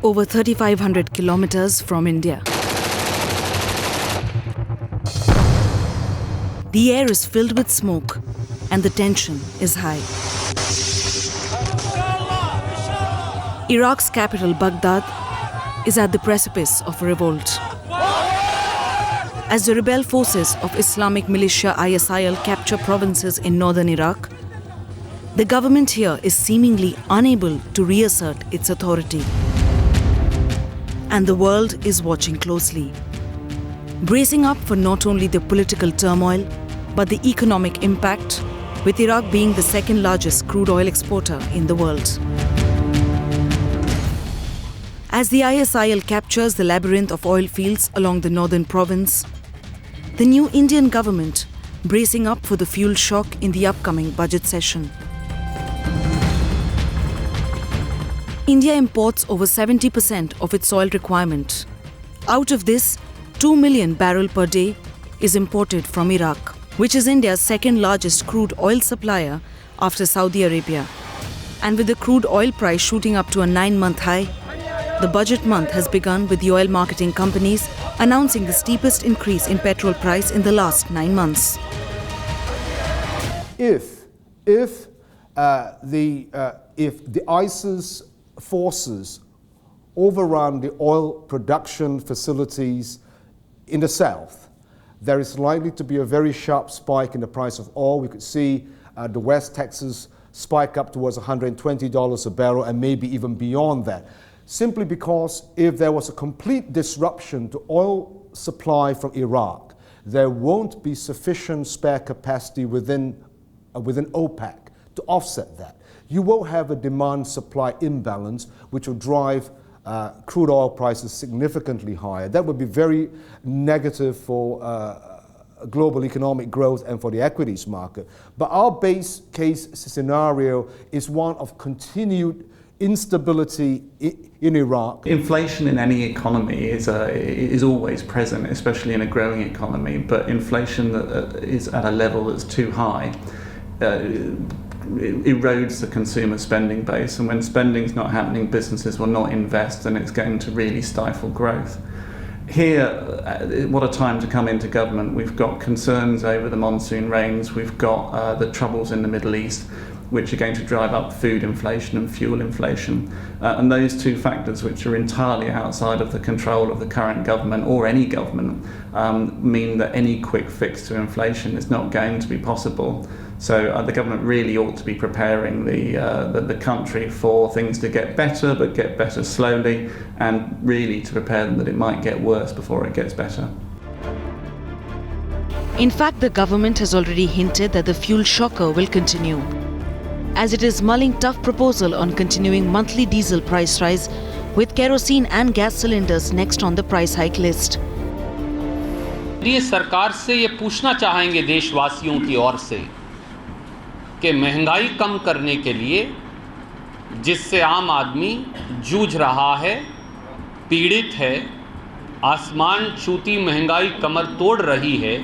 over 3,500 kilometers from India. The air is filled with smoke and the tension is high. Iraq's capital, Baghdad, is at the precipice of a revolt. As the rebel forces of Islamic militia ISIL capture provinces in northern Iraq, the government here is seemingly unable to reassert its authority. And the world is watching closely, bracing up for not only the political turmoil, but the economic impact, with Iraq being the second largest crude oil exporter in the world. As the ISIL captures the labyrinth of oil fields along the northern province, the new Indian government bracing up for the fuel shock in the upcoming budget session. India imports over 70% of its oil requirement. Out of this, 2 million barrels per day is imported from Iraq, which is India's second largest crude oil supplier after Saudi Arabia. And with the crude oil price shooting up to a 9-month high, the budget month has begun with the oil marketing companies announcing the steepest increase in petrol price in the last 9 months. If the ISIS forces overrun the oil production facilities in the south, there is likely to be a very sharp spike in the price of oil. We could see the West Texas spike up towards $120 a barrel and maybe even beyond that. Simply because if there was a complete disruption to oil supply from Iraq, there won't be sufficient spare capacity within OPEC to offset that. You will have a demand-supply imbalance, which will drive crude oil prices significantly higher. That would be very negative for global economic growth and for the equities market. But our base case scenario is one of continued instability in Iraq. Inflation in any economy is always present, especially in a growing economy, but inflation that is at a level that's too high erodes the consumer spending base, and when spending's not happening, businesses will not invest, and it's going to really stifle growth. Here, what a time to come into government. We've got concerns over the monsoon rains, we've got the troubles in the Middle East, which are going to drive up food inflation and fuel inflation. And those two factors, which are entirely outside of the control of the current government or any government, mean that any quick fix to inflation is not going to be possible. So the government really ought to be preparing the country for things to get better, but get better slowly, and really to prepare them that it might get worse before it gets better. In fact, the government has already hinted that the fuel shocker will continue, as it is mulling tough proposal on continuing monthly diesel price rise, with kerosene and gas cylinders next on the price hike list. ये सरकार से ये पूछना चाहेंगे देशवासियों की ओर से कि महंगाई कम करने के लिए, जिससे आम आदमी जूझ रहा है, पीड़ित है, आसमान छूती महंगाई कमर तोड़ रही है,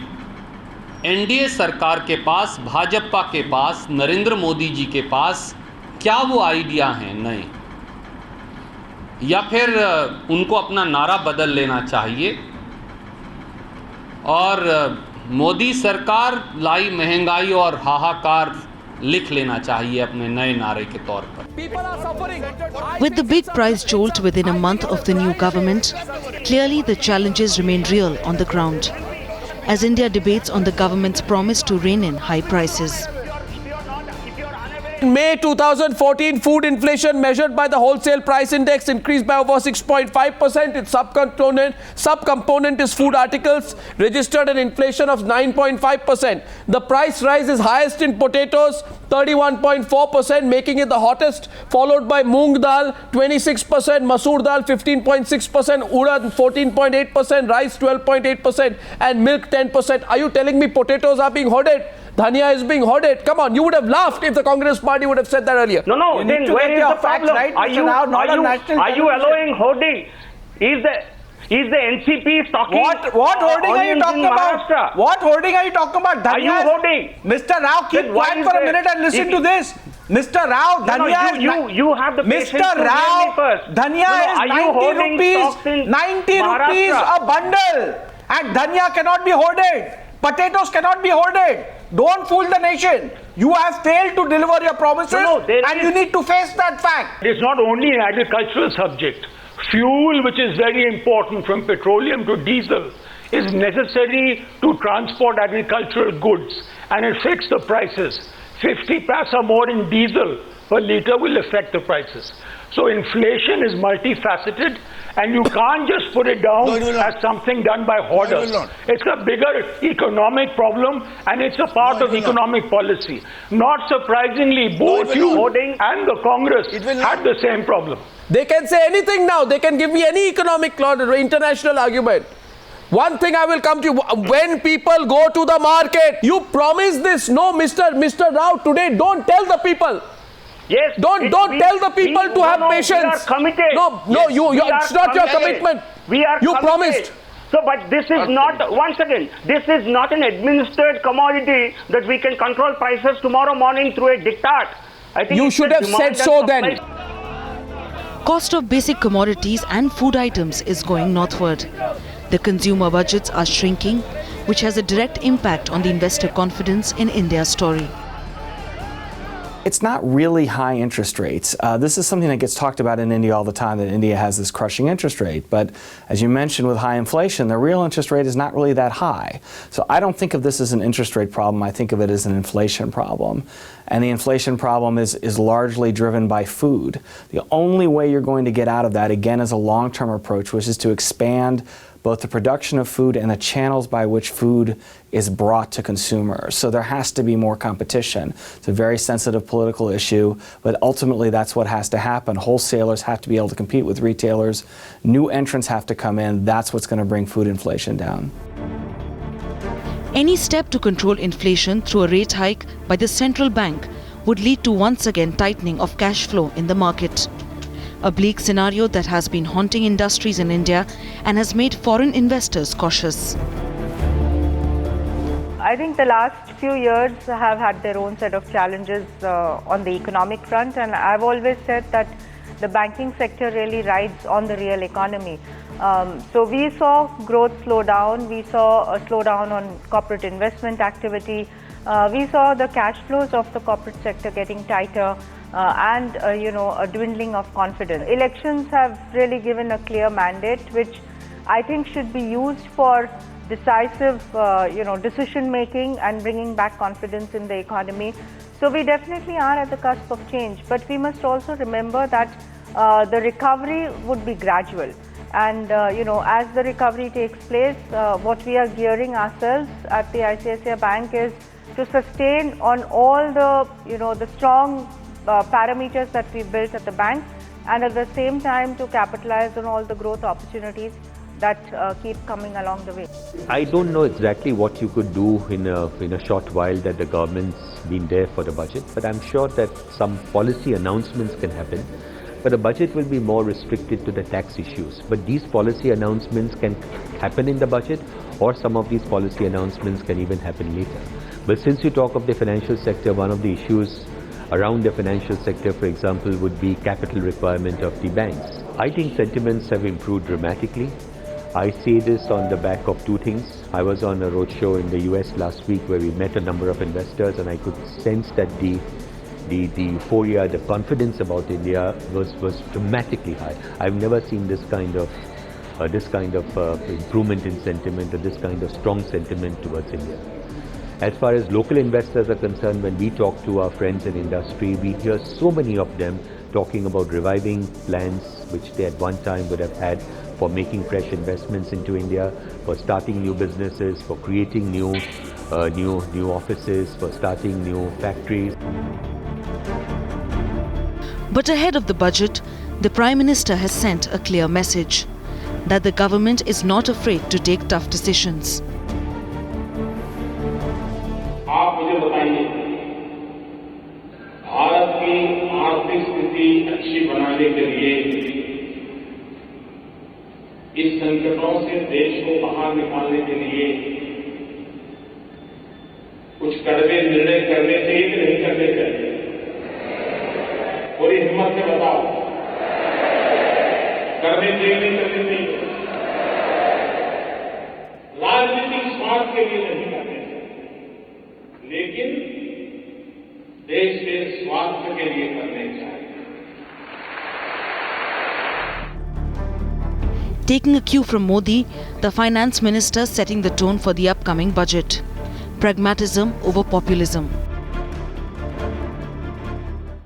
एनडीए सरकार के पास, भाजपा के पास, नरेंद्र मोदी जी के पास क्या वो आइडिया हैं नए, या फिर उनको अपना नारा बदल लेना चाहिए और मोदी सरकार लाई महंगाई और हाहाकार लिख लेना चाहिए अपने नए नारे के तौर पर. With the big price jolt within a month of the new government, clearly the challenges remain real on the ground, as India debates on the government's promise to rein in high prices. In May 2014, food inflation measured by the wholesale price index increased by over 6.5%. Its subcomponent is food articles, registered an inflation of 9.5%. The price rise is highest in potatoes, 31.4%, making it the hottest, followed by moong dal, 26%, masoor dal, 15.6%, urad, 14.8%, rice, 12.8%, and milk, 10%. Are you telling me potatoes are being hoarded? Dhania is being hoarded. Come on, you would have laughed if the Congress party would have said that earlier. No, then where is the problem? Right? Are you allowing hoarding? Is the NCP stocking? What hoarding are you talking about? What hoarding are you talking about? Are you hoarding? Mr. Rao, keep quiet for a minute and listen to this. Mr. Rao, Dhania you have the patience Mr. to Rao, first. Dhania is 90 rupees a bundle, and Dhania cannot be hoarded. Potatoes cannot be hoarded. Don't fool the nation. You have failed to deliver your promises, and you need to face that fact. It's not only an agricultural subject. Fuel, which is very important, from petroleum to diesel, is necessary to transport agricultural goods, and it affects the prices. 50 paisa more in diesel per litre will affect the prices. So inflation is multifaceted, and you can't just put it down as something done by hoarders. It's a bigger economic problem, and it's a part of economic policy. Not surprisingly, both you and the Congress had the same problem. They can say anything now. They can give me any economic international argument. One thing I will come to you. When people go to the market, you promise this. No, Mr. Rao, today don't tell the people. Yes. Don't tell the people to have patience. We are committed. It's not your commitment. We are You committed. promised. So, but this is not, once again, this is not an administered commodity that we can control prices tomorrow morning through a diktat. I think you should have said so then. Cost of basic commodities and food items is going northward. The consumer budgets are shrinking, which has a direct impact on the investor confidence in India's story. It's not really high interest rates. This is something that gets talked about in India all the time, that India has this crushing interest rate. But as you mentioned, with high inflation, the real interest rate is not really that high. So I don't think of this as an interest rate problem. I think of it as an inflation problem. And the inflation problem is largely driven by food. The only way you're going to get out of that, again, is a long-term approach, which is to expand both the production of food and the channels by which food is brought to consumers. So there has to be more competition. It's a very sensitive political issue, but ultimately that's what has to happen. Wholesalers have to be able to compete with retailers. New entrants have to come in. That's what's going to bring food inflation down. Any step to control inflation through a rate hike by the central bank would lead to once again tightening of cash flow in the market. A bleak scenario that has been haunting industries in India and has made foreign investors cautious. I think the last few years have had their own set of challenges on the economic front, and I've always said that the banking sector really rides on the real economy. So we saw growth slow down, we saw a slowdown on corporate investment activity, we saw the cash flows of the corporate sector getting tighter, and a dwindling of confidence. Elections have really given a clear mandate, which I think should be used for decisive decision making and bringing back confidence in the economy. So we definitely are at the cusp of change, but we must also remember that the recovery would be gradual, and as the recovery takes place, what we are gearing ourselves at the ICICI Bank is to sustain on all the strong parameters that we built at the bank, and at the same time to capitalize on all the growth opportunities that keep coming along the way. I don't know exactly what you could do in a short while that the government's been there for the budget, but I'm sure that some policy announcements can happen. But the budget will be more restricted to the tax issues. But these policy announcements can happen in the budget, or some of these policy announcements can even happen later. But since you talk of the financial sector, one of the issues around the financial sector, for example, would be capital requirement of the banks. I think sentiments have improved dramatically. I say this on the back of two things. I was on a roadshow in the US last week where we met a number of investors, and I could sense that the euphoria, the confidence about India was dramatically high. I've never seen this kind of improvement in sentiment, or this kind of strong sentiment towards India. As far as local investors are concerned, when we talk to our friends in industry, we hear so many of them talking about reviving plans which they at one time would have had for making fresh investments into India, for starting new businesses, for creating new offices, for starting new factories. But ahead of the budget, the Prime Minister has sent a clear message that the government is not afraid to take tough decisions. आप मुझे बताइए, भारत की आर्थिक स्थिति अच्छी बनाने के लिए इस संकटों से देश को बाहर निकालने के लिए कुछ कड़वे निर्णय करने चाहिए कि नहीं करने चाहिए? पूरी हिम्मत से बताओ, करने चाहिए नहीं करने चाहिए? राजनीतिक स्वार्थ के लिए नहीं करने चाहिए, लेकिन देश के स्वार्थ के लिए करने चाहिए। Taking a cue from Modi, the finance minister setting the tone for the upcoming budget. Pragmatism over populism.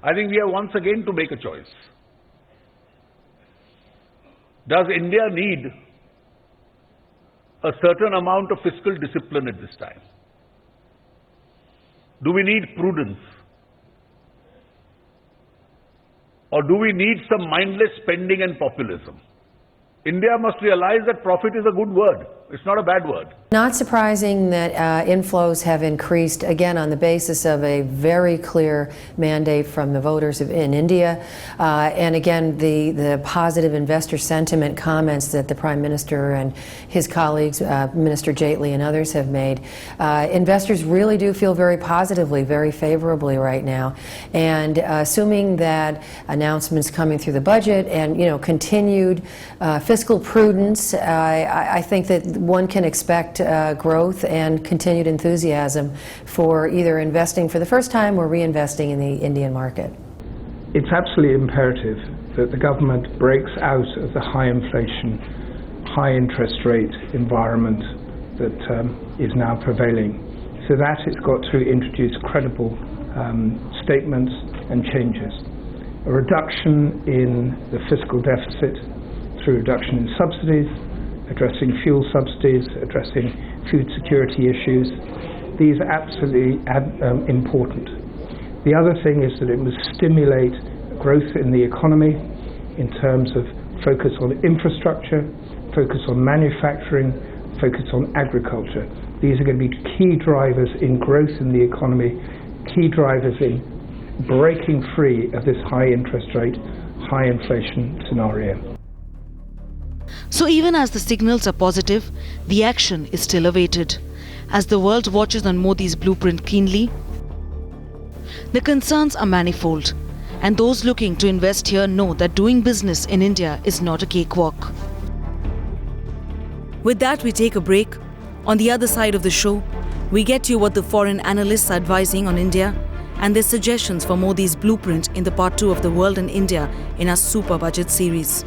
I think we have once again to make a choice. Does India need a certain amount of fiscal discipline at this time? Do we need prudence? Or do we need some mindless spending and populism? India must realize that profit is a good word. It's not a bad word. Not surprising that inflows have increased, again, on the basis of a very clear mandate from the voters in India. And again, the positive investor sentiment comments that the Prime Minister and his colleagues, Minister Jaitley and others have made. Investors really do feel very positively, very favorably right now. And assuming that announcements coming through the budget and, continued fiscal prudence, I think that one can expect growth and continued enthusiasm for either investing for the first time or reinvesting in the Indian market. It's absolutely imperative that the government breaks out of the high inflation, high interest rate environment that is now prevailing. So that it's got to introduce credible statements and changes. A reduction in the fiscal deficit through reduction in subsidies, addressing fuel subsidies, addressing food security issues. These are absolutely important. The other thing is that it must stimulate growth in the economy in terms of focus on infrastructure, focus on manufacturing, focus on agriculture. These are going to be key drivers in growth in the economy, key drivers in breaking free of this high interest rate, high inflation scenario. So even as the signals are positive, the action is still awaited. As the world watches on Modi's blueprint keenly, the concerns are manifold, and those looking to invest here know that doing business in India is not a cakewalk. With that, we take a break. On the other side of the show, we get you what the foreign analysts are advising on India and their suggestions for Modi's blueprint in the part 2 of The World and India in our Super Budget series.